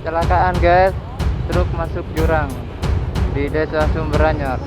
Kecelakaan guys, truk masuk jurang di Desa Sumberanyar.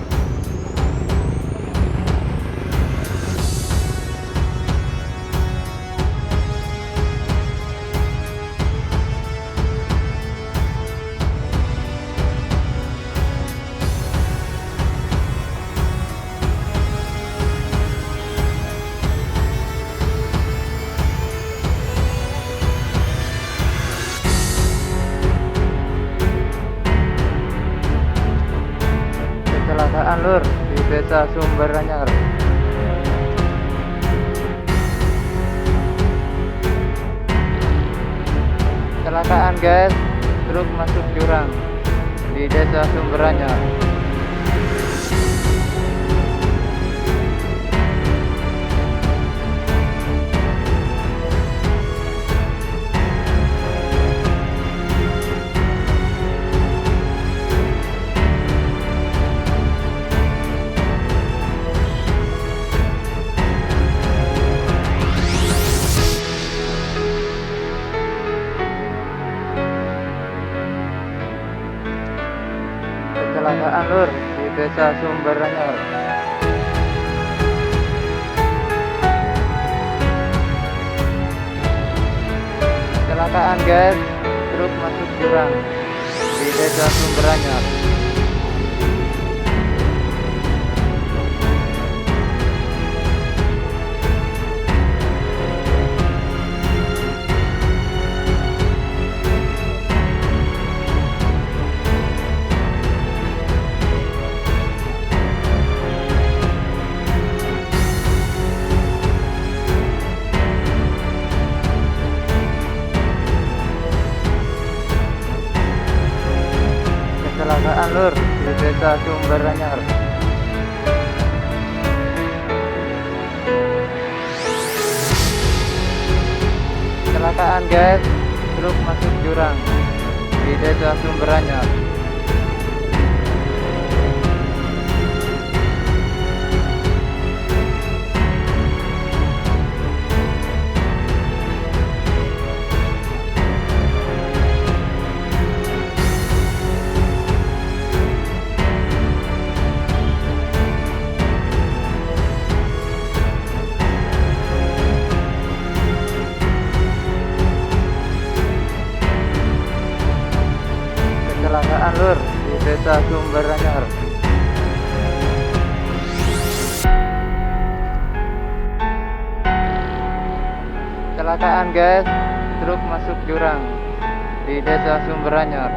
Kecelakaan lur di Desa Sumberanyar. Kecelakaan guys, truk masuk jurang di Desa Sumberanyar. Kecelakaan lur di Desa Sumberanyar. Kecelakaan guys, truk masuk jurang di Desa Sumberanyar. Kecelakaan lur di Desa Sumberanyar. Kecelakaan guys, truk masuk jurang di Desa Sumberanyar. Kecelakaan lur di Desa Sumberanyar. Kecelakaan guys, truk masuk jurang di Desa Sumberanyar.